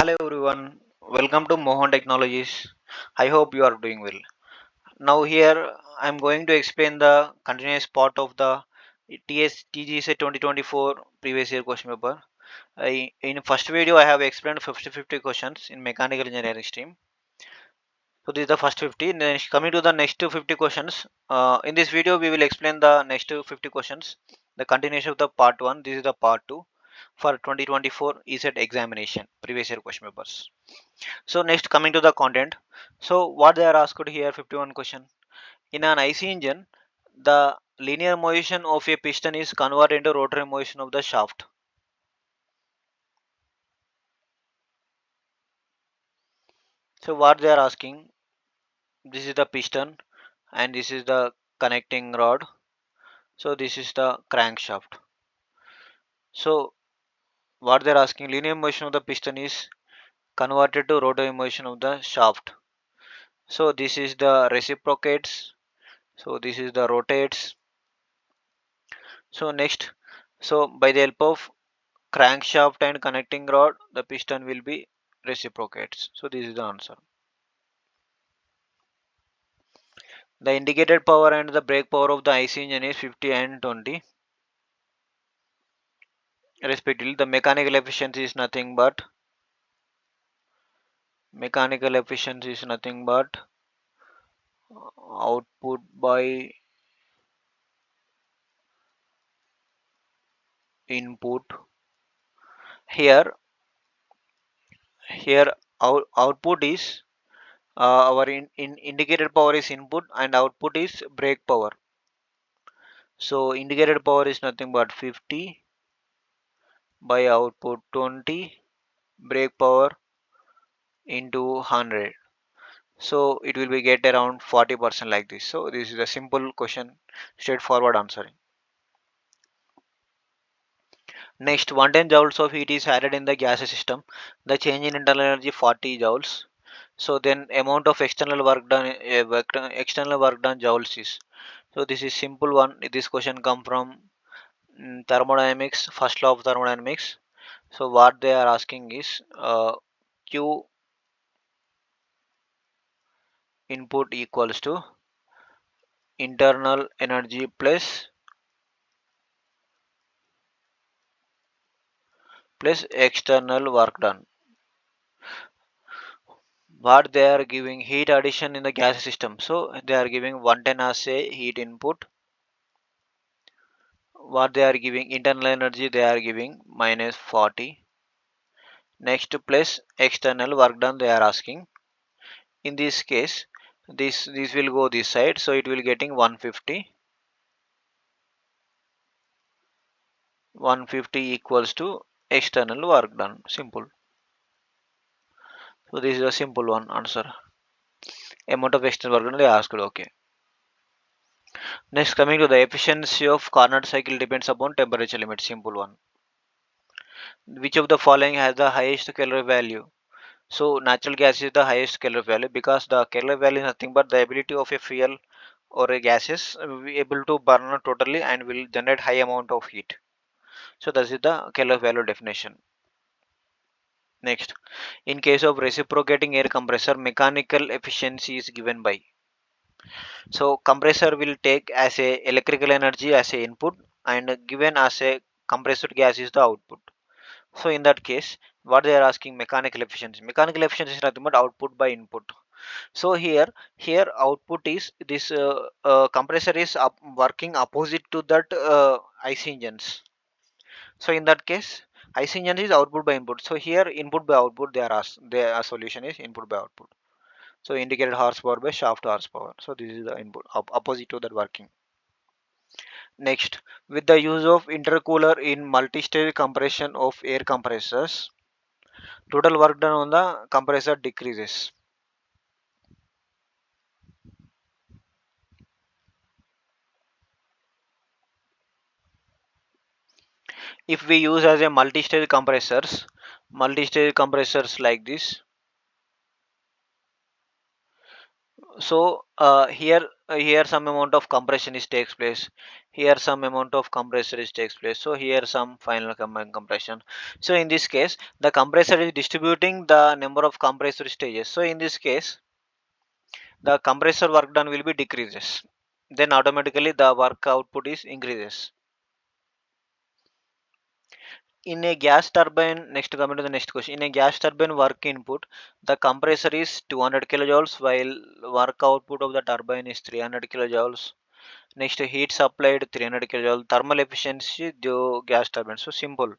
Hello everyone, welcome to Mohan Technologies. I hope you are doing well. Now here I am going to explain the continuous part of the TGC 2024 previous year question paper. In first video I have explained 50 questions in mechanical engineering stream. So this is the first 50. Next, coming to the next 50 questions. In this video we will explain the next 50 questions. The continuation of the part 1. This is the part 2 for 2024 ECET examination previous year question papers. So next coming to the content. So what they are asked here 51 question. In an IC engine, the linear motion of a piston is converted into rotary motion of the shaft. So what they are asking, this is the piston and this is the connecting rod. So this is the crankshaft. So what they are asking, linear motion of the piston is converted to rotary motion of the shaft. So this is the reciprocates. So this is the rotates. So next, so by the help of crankshaft and connecting rod, the piston will be reciprocates. So this is the answer. The indicated power and the brake power of the IC engine is 50 and 20 respectively. The mechanical efficiency is nothing but output by input. Here output is our indicated power is input and output is brake power. So indicated power is nothing but 50 by output 20, brake power into 100. So it will be get around 40% like this. So this is a simple question, straightforward answering. Next, 110 joules of heat is added in the gas system. The change in internal energy 40 joules. So then amount of external work done, joules is. So this is simple one. This question come from thermodynamics, first law of thermodynamics. So what they are asking is Q input equals to internal energy plus external work done. What they are giving heat addition in the gas system. So they are giving 110 as a heat input. What they are giving internal energy, they are giving minus 40. Next plus external work done they are asking. In this case, this will go this side, so it will getting 150. 150 equals to external work done. Simple. So this is a simple one answer. Amount of external work done they asked. Okay. Next, coming to the efficiency of Carnot cycle depends upon temperature limit. Simple one. Which of the following has the highest calorie value? So natural gas is the highest calorie value because the calorie value is nothing but the ability of a fuel or a gases be able to burn totally and will generate high amount of heat. So that is the calorie value definition. Next, in case of reciprocating air compressor, mechanical efficiency is given by. So compressor will take as a electrical energy as a input and given as a compressed gas is the output. So in that case, what they are asking mechanical efficiency. Mechanical efficiency is nothing but output by input. So here output is this compressor is working opposite to that IC engines. So in that case, IC engine is output by input. So here input by output they are asked. Their solution is input by output. So indicated horsepower by shaft horsepower. So this is the input opposite to that working. Next, with the use of intercooler in multi-stage compression of air compressors, total work done on the compressor decreases. If we use as a multi-stage compressors like this. So here some amount of compression is takes place. here some amount of compressor is takes place, so here some final compression. So in this case the compressor is distributing the number of compressor stages, so in this case the compressor work done will be decreases, then automatically the work output is increases. In a gas turbine, next coming to the next question, in a gas turbine work input the compressor is 200 kilojoules while work output of the turbine is 300 kilojoules. Next, heat supplied 300 kilojoule, thermal efficiency due gas turbine. So simple.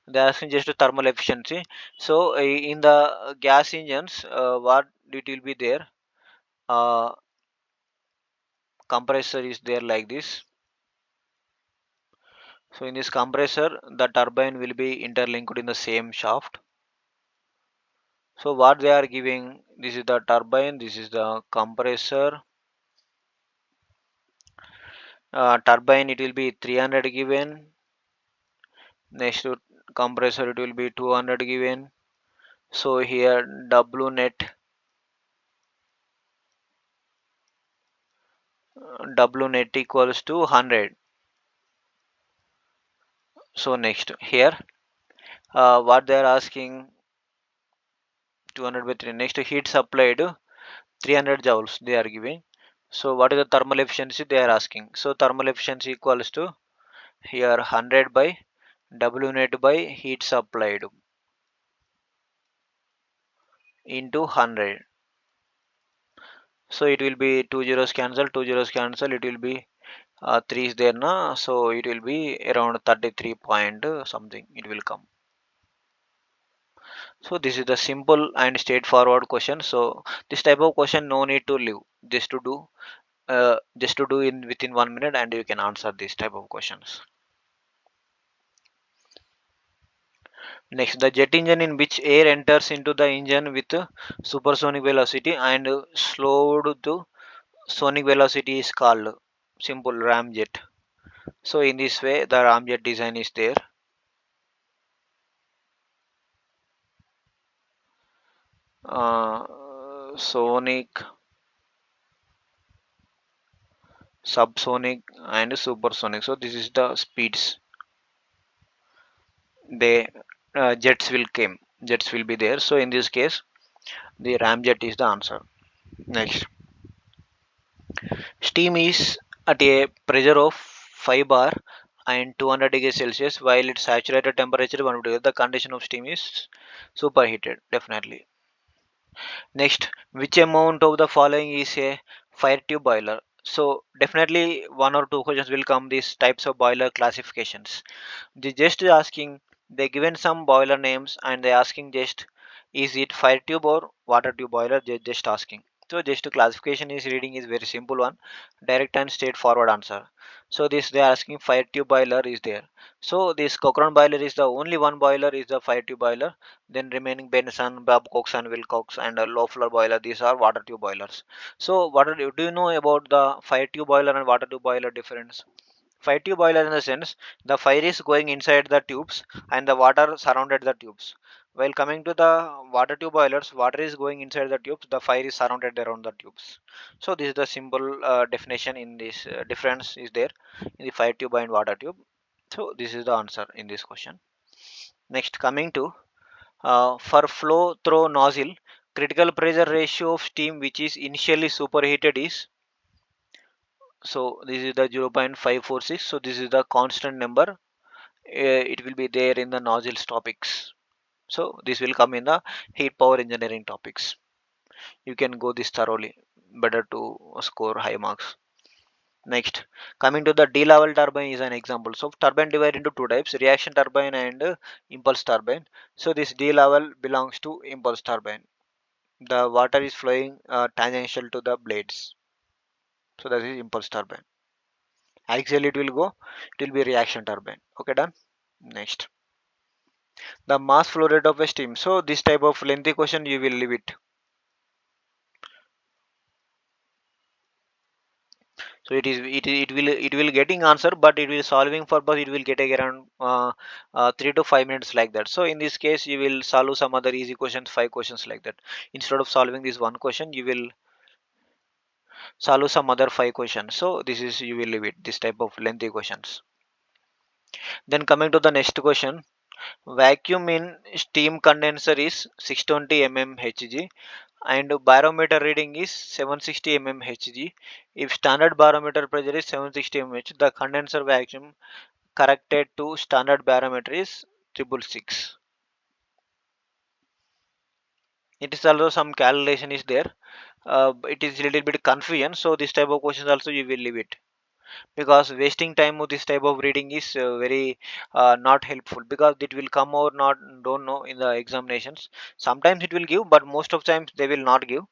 They are asking just thermal efficiency. So in the gas engines, what it will be there? Uh, Compressor is there like this. So in this compressor, the turbine will be interlinked in the same shaft. So what they are giving? This is the turbine. This is the compressor. Turbine it will be 300 given. Next to compressor it will be 200 given. So here W net equals to 100. So next here what they are asking 200 by 3. Next heat supplied 300 joules they are giving. So what is the thermal efficiency they are asking? So thermal efficiency equals to here 100 by W net by heat supplied into 100. So it will be two zeros cancel, two zeros cancel. It will be 3 is there na, so it will be around 33 point something it will come. So this is the simple and straightforward question. So this type of question no need to leave, just to do in within 1 minute and you can answer this type of questions. Next, the jet engine in which air enters into the engine with supersonic velocity and slowed to sonic velocity is called simple ramjet. So in this way the ramjet design is there. Sonic, subsonic and supersonic. So this is the speeds they jets will be there. So in this case the ramjet is the answer. Next, steam is at a pressure of 5 bar and 200 degrees Celsius while its saturated temperature 1 degree. The condition of steam is superheated definitely. Next, which amount of the following is a fire tube boiler? So definitely one or two questions will come these types of boiler classifications. They just asking, they given some boiler names and they asking just is it fire tube or water tube boiler, they just asking. So just classification is reading is very simple one, direct and straightforward answer. So this they are asking fire tube boiler is there. So this Cochrane boiler is the only one boiler is the fire tube boiler. Then remaining Benson, Babcock's and Wilcox and low floor boiler, these are water tube boilers. So do you know about the fire tube boiler and water tube boiler difference? Fire tube boiler in the sense the fire is going inside the tubes and the water surrounded the tubes. While coming to the water tube boilers, water is going inside the tubes, the fire is surrounded around the tubes. So this is the simple definition in this difference is there in the fire tube and water tube. So this is the answer in this question. Next, coming to for flow through nozzle, critical pressure ratio of steam which is initially superheated is, so this is the 0.546. So this is the constant number. It will be there in the nozzles topics. So this will come in the heat power engineering topics. You can go this thoroughly. Better to score high marks. Next, coming to the D-level turbine is an example. So turbine divided into two types: reaction turbine and impulse turbine. So this D-level belongs to impulse turbine. The water is flowing tangential to the blades. So that is impulse turbine. Axial it will go. It will be reaction turbine. Okay, done. Next, the mass flow rate of a steam. So this type of lengthy question you will leave it. So it will getting answer, but it will solving for, but it will get around 3 to 5 minutes like that. So in this case you will solve some other easy questions, 5 questions like that. Instead of solving this one question you will solve some other 5 questions. So this is, you will leave it, this type of lengthy questions. Then coming to the next question, vacuum in steam condenser is 620 mmHg and barometer reading is 760 mmHg. If standard barometer pressure is 760 mmHg, the condenser vacuum corrected to standard barometer is 666. It is also some calculation is there. It is a little bit confusion, so this type of questions also you will leave it, because wasting time with this type of reading is very not helpful, because it will come or not, don't know in the examinations. Sometimes it will give, but most of times they will not give.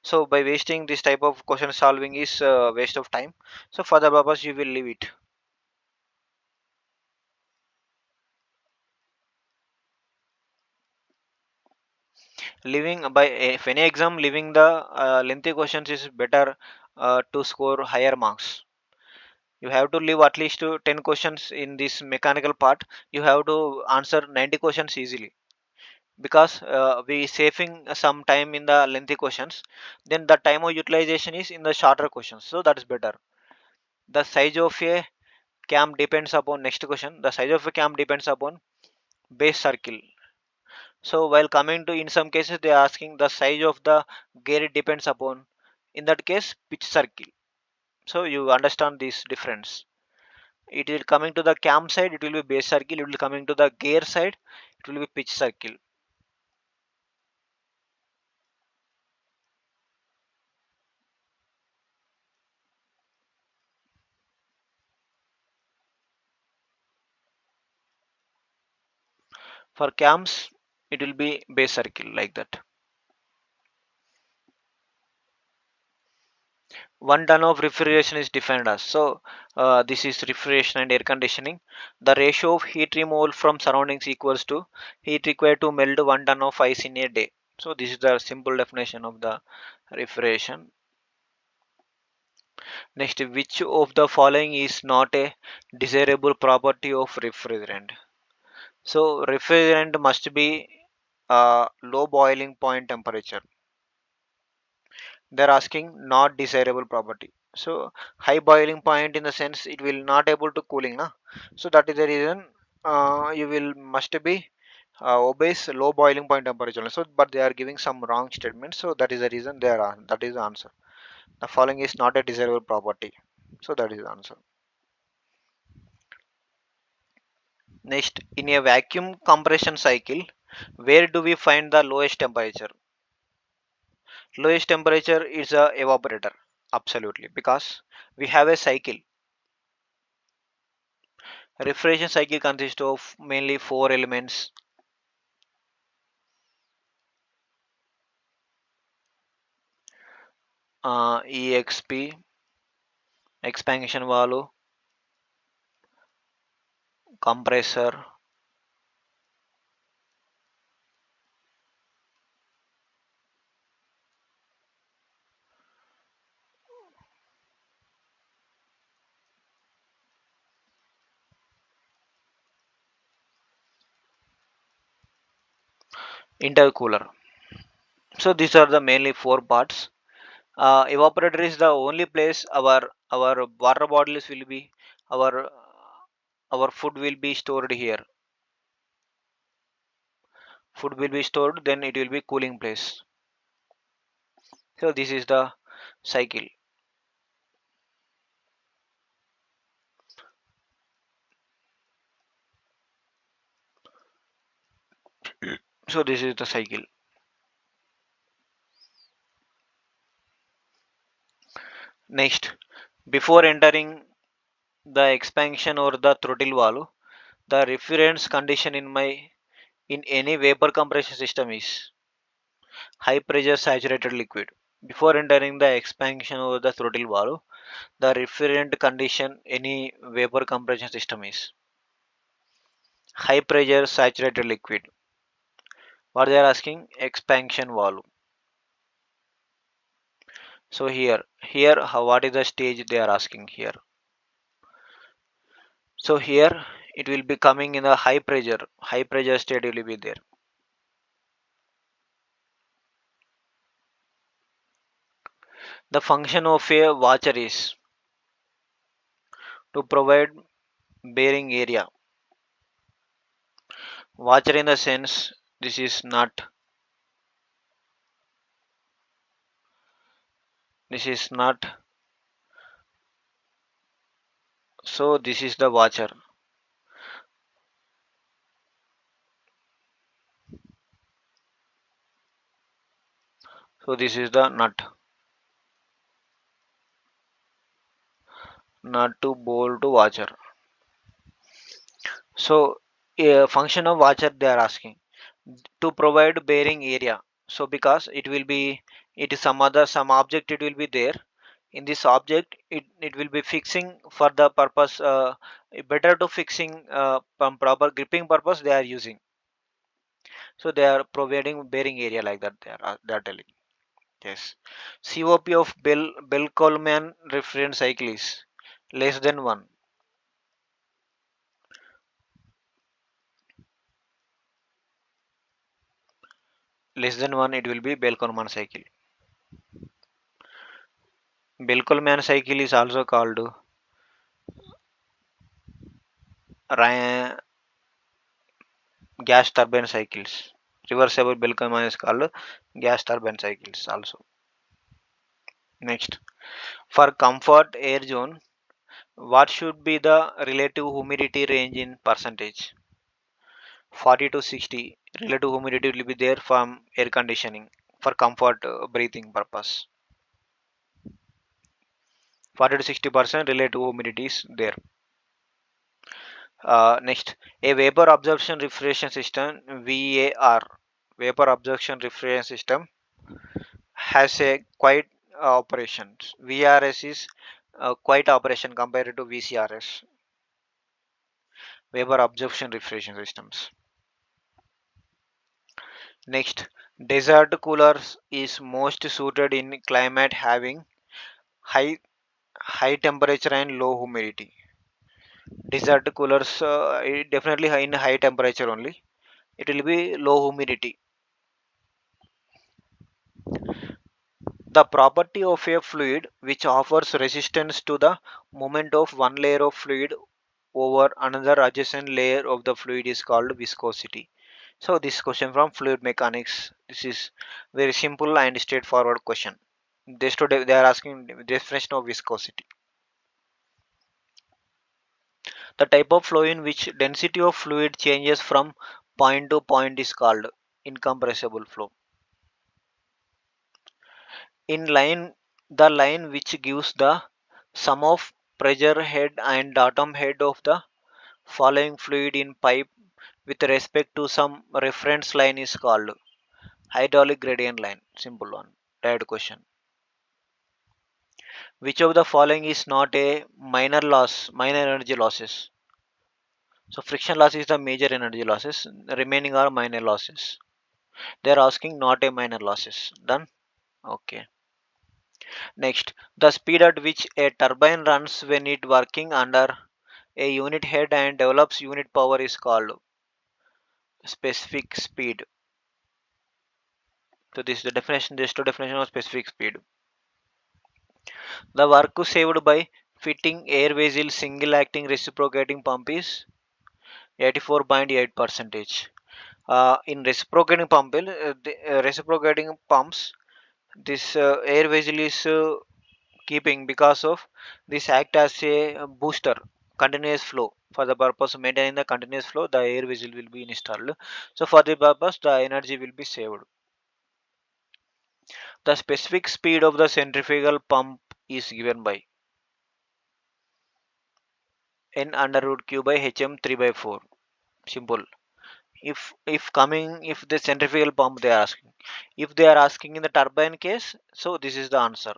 So by wasting this type of question solving is waste of time, so for the purpose you will leave it. Leaving by, if any exam leaving the lengthy questions is better to score higher marks. You have to leave at least 10 questions in this mechanical part. You have to answer 90 questions easily, because we saving some time in the lengthy questions, then the time of utilization is in the shorter questions, so that is better. The size of a cam depends upon, next question, the size of a cam depends upon base circle. So while coming to, in some cases they are asking the size of the gear depends upon, in that case pitch circle. So you understand this difference. It will coming to the cam side, it will be base circle. It will coming to the gear side, it will be pitch circle. For cams it will be base circle, like that. 1 ton of refrigeration is defined as, so this is refrigeration and air conditioning. The ratio of heat removal from surroundings equals to heat required to melt 1 ton of ice in a day. So this is the simple definition of the refrigeration. Next, which of the following is not a desirable property of refrigerant? So refrigerant must be low boiling point temperature. They're asking not desirable property. So high boiling point in the sense it will not able to cooling na. So that is the reason you will must be obeys low boiling point temperature. So but they are giving some wrong statements, so that is the reason they are, that is the answer. The following is not a desirable property, so that is the answer. Next, in a vacuum compression cycle, where do we find the lowest temperature? Lowest temperature is a evaporator, absolutely, because we have a cycle. Refrigeration cycle consists of mainly 4 elements: EXP, expansion valve, compressor, intercooler. So these are the mainly 4 parts. Evaporator is the only place our water bottles will be, our food will be stored here. Food will be stored, then it will be cooling place. So this is the cycle. So this is the cycle. Next, before entering the expansion or the throttle valve, the reference condition in any vapor compression system is high pressure saturated liquid. Before entering the expansion or the throttle valve, the referent condition any vapor compression system is high pressure saturated liquid. What they are asking, expansion valve. So here what is the stage they are asking here? So here it will be coming in a high pressure state will be there. The function of a washer is to provide bearing area. Washer in the sense this is nut, this is nut, so this is the washer. So this is the nut to bolt to washer. So a function of washer they are asking to provide bearing area. So because it will be, it is some object, it will be there. In this object it will be fixing for the purpose, better to fixing proper gripping purpose they are using. So they are providing bearing area like that, they are telling. Yes. COP of Bell Coleman reference cycle is less than 1. Less than 1 it will be Bell Coleman cycle. Bell Coleman cycle is also called gas turbine cycles. Reversible Bell Coleman is called gas turbine cycles also. Next, for comfort air zone, what should be the relative humidity range in percentage? 40 to 60 relative humidity will be there from air conditioning for comfort breathing purpose. 40 to 60% relative humidity is there. Next, a vapor absorption refrigeration system VAR, vapor absorption refrigeration system, has a quiet operation. VRS is quiet operation compared to VCRS, vapor absorption refrigeration systems. Next, desert coolers is most suited in climate having high high temperature and low humidity. Desert coolers definitely in high temperature only. It will be low humidity. The property of a fluid which offers resistance to the movement of one layer of fluid over another adjacent layer of the fluid is called viscosity. So this question from fluid mechanics. This is very simple and straightforward question. They are asking definition of viscosity. The type of flow in which density of fluid changes from point to point is called incompressible flow. In line, the line which gives the sum of pressure head and atom head of the following fluid in pipe with respect to some reference line is called hydraulic gradient line. Simple one. Third question. Which of the following is not a minor energy losses? So friction loss is the major energy losses. The remaining are minor losses. They are asking not a minor losses. Done. Okay. Next, the speed at which a turbine runs when it working under a unit head and develops unit power is called specific speed. So this is the definition, this to definition of specific speed. The work saved by fitting air vessel single acting reciprocating pump is 84.8 percentage. In reciprocating pump, reciprocating pumps, this air vessel is keeping because of this act as a booster continuous flow. For the purpose of maintaining the continuous flow, the air vessel will be installed. So for the purpose, the energy will be saved. The specific speed of the centrifugal pump is given by n under root q by hm 3 by 4. Simple. If the centrifugal pump they are asking, if they are asking in the turbine case, so this is the answer.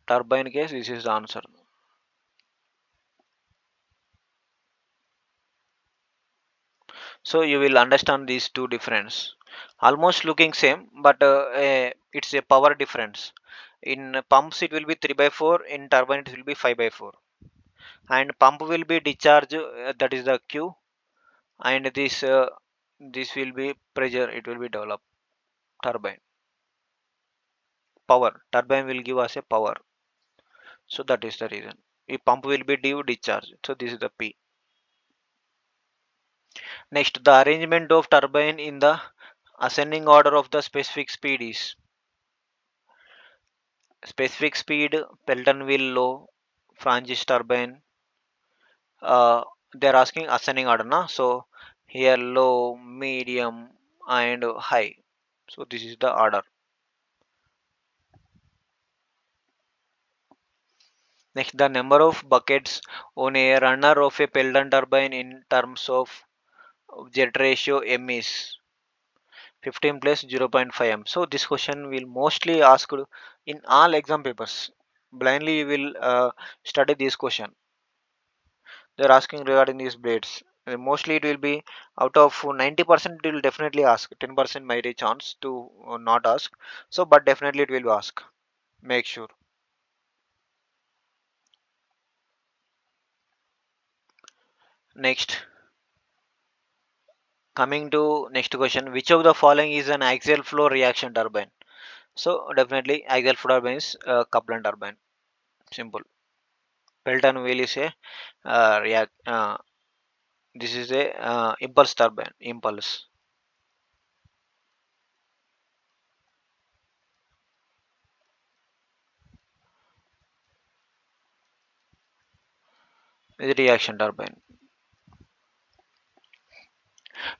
Turbine case, this is the answer. So you will understand these two difference. Almost looking same, but it's a power difference. In pumps it will be 3 by 4, in turbine it will be 5 by 4. And pump will be discharge, that is the Q, and this will be pressure, it will be developed turbine. Power, turbine will give us a power, so that is the reason. A pump will be due discharge, so this is the P. Next, the arrangement of turbine in the ascending order of the specific speed is specific speed, Pelton wheel low, Francis turbine. They are asking ascending order, na? So here low, medium, and high. So this is the order. Next, the number of buckets on a runner of a Pelton turbine in terms of jet ratio M is 15 plus 0.5 m. So this question will mostly asked in all exam papers. Blindly you will study this question. They are asking regarding these blades. Mostly it will be out of 90% it will definitely ask. 10% might a chance to not ask. So but definitely it will be ask. Make sure. Next, coming to next question, which of the following is an axial flow reaction turbine? So definitely axial flow turbine is Kaplan turbine. Simple. Pelton wheel is a react. This is a impulse turbine. Impulse is a reaction turbine.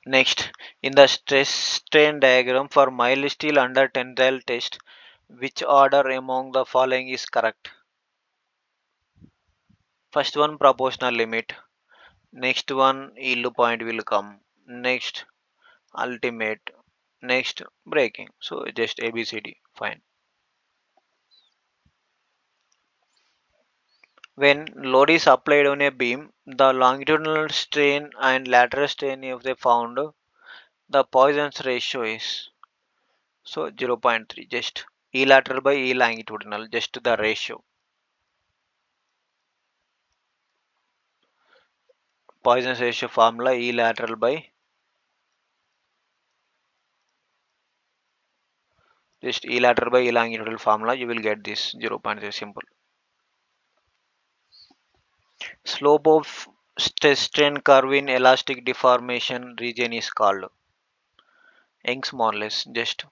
Next, in the stress strain diagram for mild steel under tensile test, which order among the following is correct? First one proportional limit. Next one yield point will come. Next ultimate. Next breaking. So just ABCD. Fine. When load is applied on a beam, the longitudinal strain and lateral strain if they found, the Poisson's ratio is so 0.3, just E lateral by E longitudinal, just the ratio. Poisson's ratio formula E lateral by just E lateral by E longitudinal formula, you will get this 0.3 simple. Slope of stress strain curve in elastic deformation region is called Young's modulus, just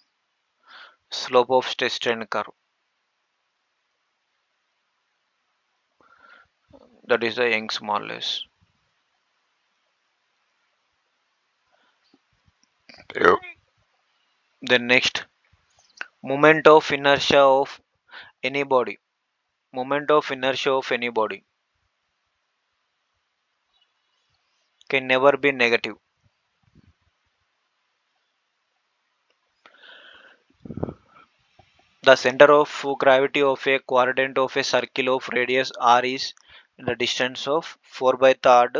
slope of stress strain curve. That is the Young's modulus. Yeah. Then next, moment of inertia of any body. Moment of inertia of any body can never be negative. The center of gravity of a quadrant of a circle of radius r is in the distance of 4 by third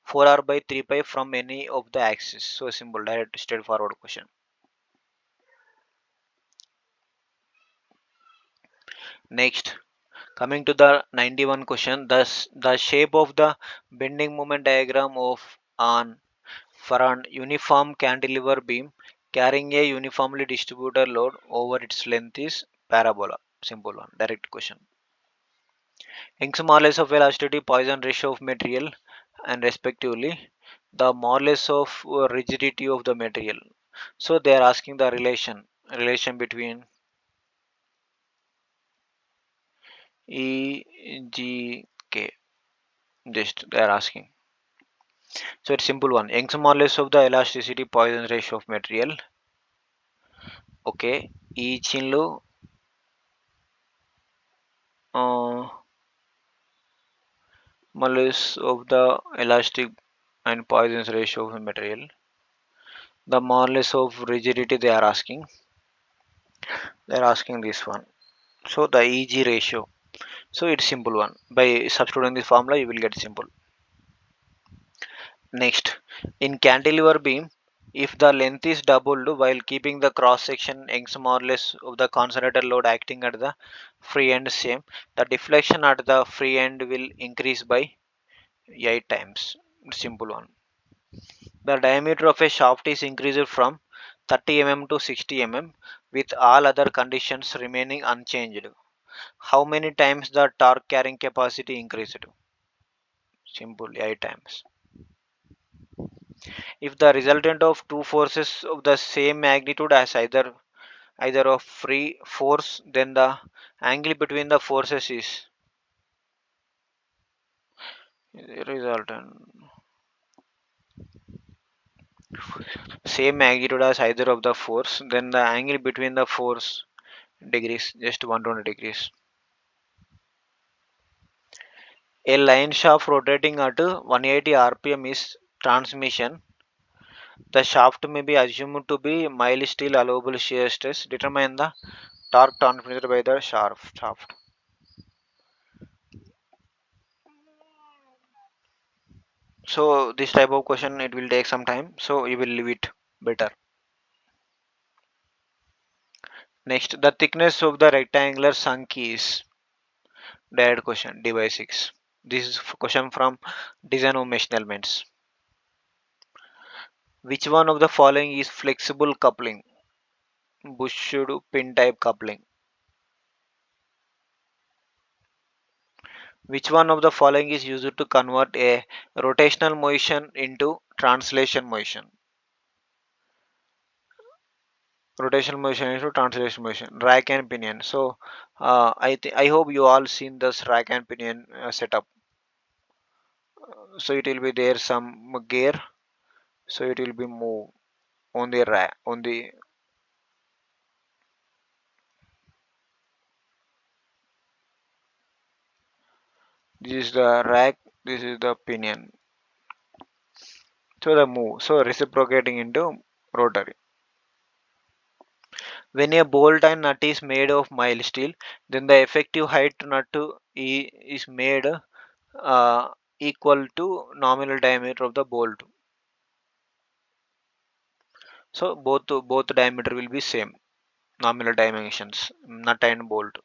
4r by 3 pi from any of the axes. So simple, direct, straightforward question. Next, coming to the 91 question, thus the shape of the bending moment diagram of an for an uniform cantilever beam carrying a uniformly distributed load over its length is parabola. Simple one, direct question. Young's modulus of elasticity, Poisson ratio of material, and respectively the modulus of rigidity of the material. So they are asking the relation between E, G, K. Just they are asking. So it's simple one. Young's modulus of the elasticity, Poisson ratio of material. Okay, E chinlu modulus of the elastic and Poisson's ratio of the material. The modulus of rigidity they are asking. They are asking this one. So the EG ratio. So it's simple one. By substituting this formula, you will get simple. Next, in cantilever beam, if the length is doubled while keeping the cross section Young's modulus of the concentrated load acting at the free end same, the deflection at the free end will increase by 8 times. Simple one. The diameter of a shaft is increased from 30 mm to 60 mm with all other conditions remaining unchanged. How many times the torque carrying capacity increased? Simple, 8 times. If the resultant of two forces of the same magnitude as either of free force, then the angle between the forces is resultant. Same magnitude as either of the force, then the angle between the force degrees, just 120 degrees. A line shaft rotating at 180 rpm is transmission. The shaft may be assumed to be mild steel allowable shear stress. Determine the torque transmitted by the shaft. So this type of question it will take some time. So you will leave it better. Next, the thickness of the rectangular sunk is direct question D by 6. This is question from design of machine elements. Which one of the following is flexible coupling? Bushed pin type coupling. Which one of the following is used to convert a rotational motion into translation motion? Rotational motion into translation motion. Rack and pinion. So I hope you all seen this rack and pinion setup. So it will be there some gear. So it will be move on the rack on the. This is the rack. This is the pinion. So the move. So reciprocating into rotary. When a bolt and nut is made of mild steel, then the effective height nut is made equal to nominal diameter of the bolt. So both diameter will be same nominal dimensions nut and bolt.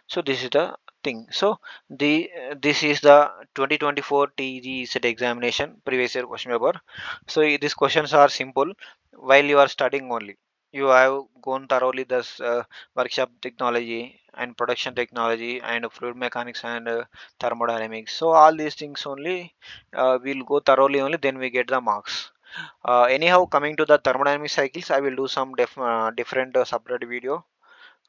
So this is the thing. So the this is the 2024 TG set examination previous year question paper. So these questions are simple while you are studying only. You have gone thoroughly this workshop technology and production technology and fluid mechanics and thermodynamics. So all these things only we'll go thoroughly only then we get the marks. Anyhow, coming to the thermodynamic cycles, I will do some different separate video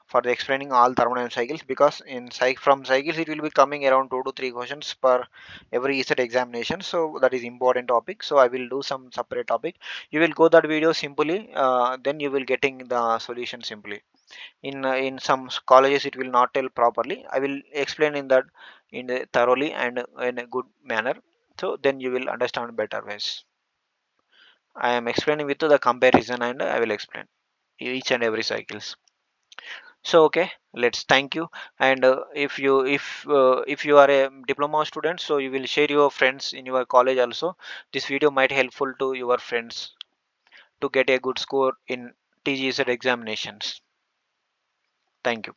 for the explaining all thermodynamic cycles because in from cycles it will be coming around 2 to 3 questions per every ECET examination. So that is important topic. So I will do some separate topic. You will go that video simply, then you will getting the solution simply. In some colleges it will not tell properly. I will explain in that in the thoroughly and in a good manner. So then you will understand better ways. I am explaining with the comparison and I will explain each and every cycles. So okay, let's thank you. And if you are a diploma student, so you will share your friends in your college also. This video might helpful to your friends to get a good score in TGZ examinations. Thank you.